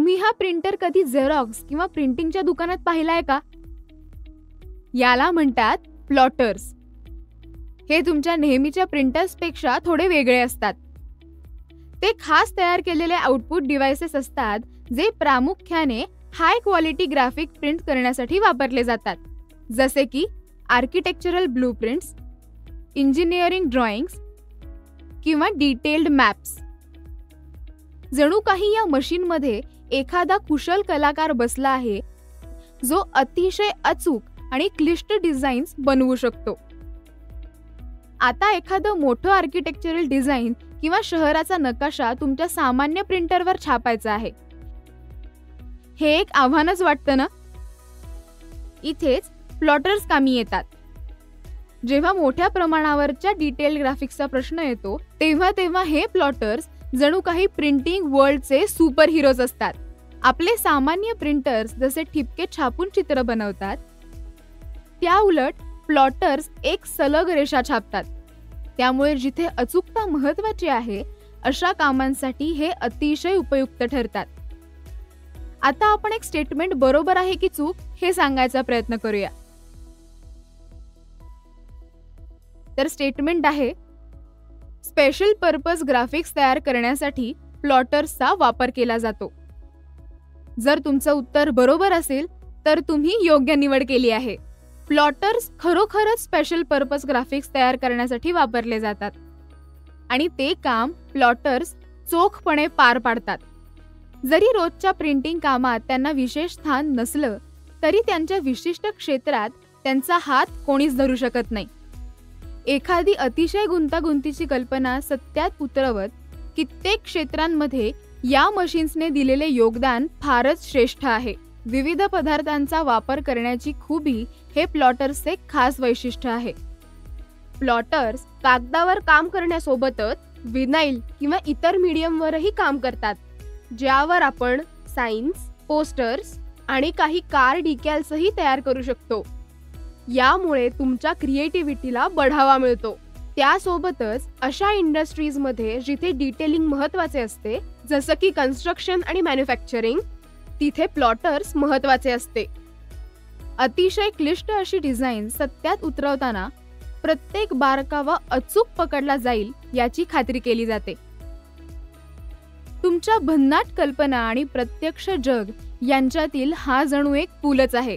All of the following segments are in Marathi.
तुम्ही हा प्रिंटर कधी झेरॉक्स किंवा प्रिंटिंगच्या दुकानात पाहिलाय का? याला म्हणतात प्लॉटर्स. हे तुमच्या नेहमीच्या प्रिंटर्सपेक्षा थोडे वेगळे असतात. ते खास तयार केलेले आउटपुट डिव्हाइसेस असतात जे प्रामुख्याने हाय क्वालिटी ग्राफिक प्रिंट करण्यासाठी वापरले जातात, जसे की आर्किटेक्चरल ब्लूप्रिंट्स, इंजिनिअरिंग ड्रॉइंग्स किंवा डिटेल्ड मॅप्स. जणू काही या मशीनमध्ये एखादा कुशल कलाकार बसला आहे जो अतिशय अचूक आणि क्लिष्ट डिझाईन्स बनवू शकतो. आता एखादं मोठं आर्किटेक्चरल डिझाईन किंवा शहराचा नकाशा तुमच्या सामान्य प्रिंटरवर छापायचा आहे. हे एक आव्हानच वाटतं ना? इथेच प्लॉटर्स कामी येतात. जेव्हा मोठ्या प्रमाणावरच्या डिटेल ग्राफिक्सचा प्रश्न येतो तेव्हा हे प्लॉटर्स जणू काही प्रिंटिंग वर्ल्डचे सुपर हिरोज असतात. आपले सामान्य प्रिंटर्स जसे ठिपके छापून चित्र बनवतात, त्या उलट प्लॉटर्स एक सलग रेषा छापतात. त्यामुळे जिथे अचूकता महत्त्वाची आहे अशा कामांसाठी हे अतिशय उपयुक्त ठरतात. आता आपण एक स्टेटमेंट बरोबर आहे की चूक हे सांगायचा प्रयत्न करूया. तर स्टेटमेंट आहे, स्पेशल पर्पज ग्राफिक्स तयार करण्यासाठी प्लॉटर्सचा वापर केला जातो. जर तुमचं उत्तर बरोबर असेल तर तुम्ही योग्य निवड केली आहे. प्लॉटर्स खरोखरच स्पेशल पर्पज ग्राफिक्स तयार करण्यासाठी वापरले जातात आणि ते काम प्लॉटर्स चोखपणे पार पाडतात. जरी रोजच्या प्रिंटिंग कामात त्यांना विशेष स्थान नसलं तरी त्यांच्या विशिष्ट क्षेत्रात त्यांचा हात कोणीच धरू शकत नाही. एखादी अतिशय गुंतागुंतीची कल्पना सत्यात उतरवत कित्येक क्षेत्रांमध्ये या मशीन्सने दिलेले योगदान फारच श्रेष्ठ आहे. विविध पदार्थांचा वापर करण्याची खूबी हे प्लॉटर्सचे खास वैशिष्ट्य आहे. प्लॉटर्स कागदावर काम करण्यासोबतच विनाईल किंवा इतर मीडियमवरही काम करतात, ज्यावर आपण साइन्स, पोस्टर्स आणि काही कार डिकॅल्सही तयार करू शकतो. यामुळे तुमच्या क्रिएटिव्हिटीला बढावा मिळतो. त्यासोबतच अशा इंडस्ट्रीजमध्ये जिथे डिटेलिंग महत्त्वाचे असते, जसं की कन्स्ट्रक्शन आणि मॅन्युफॅक्चरिंग, तिथे प्लॉटर्स महत्त्वाचे असते. अतिशय क्लिष्ट अशी डिझाईन सत्यात उतरवताना प्रत्येक बारकावा अचूक पकडला जाईल याची खात्री केली जाते. तुमच्या भन्नाट कल्पना आणि प्रत्यक्ष जग यांच्यातील हा जणू एक पूलच आहे.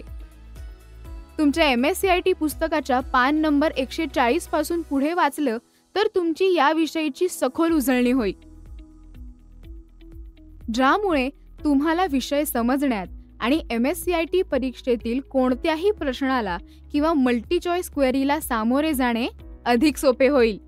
तुमच्या MSCIT पुस्तकाच्या पान नंबर 140 पासून पुढे वाचलं तर तुमची याविषयीची सखोल उजळणी होईल, ज्यामुळे तुम्हाला विषय समजण्यात आणि MSCIT परीक्षेतील कोणत्याही प्रश्नाला किंवा मल्टी चॉईस क्वेरीला सामोरे जाणे अधिक सोपे होईल.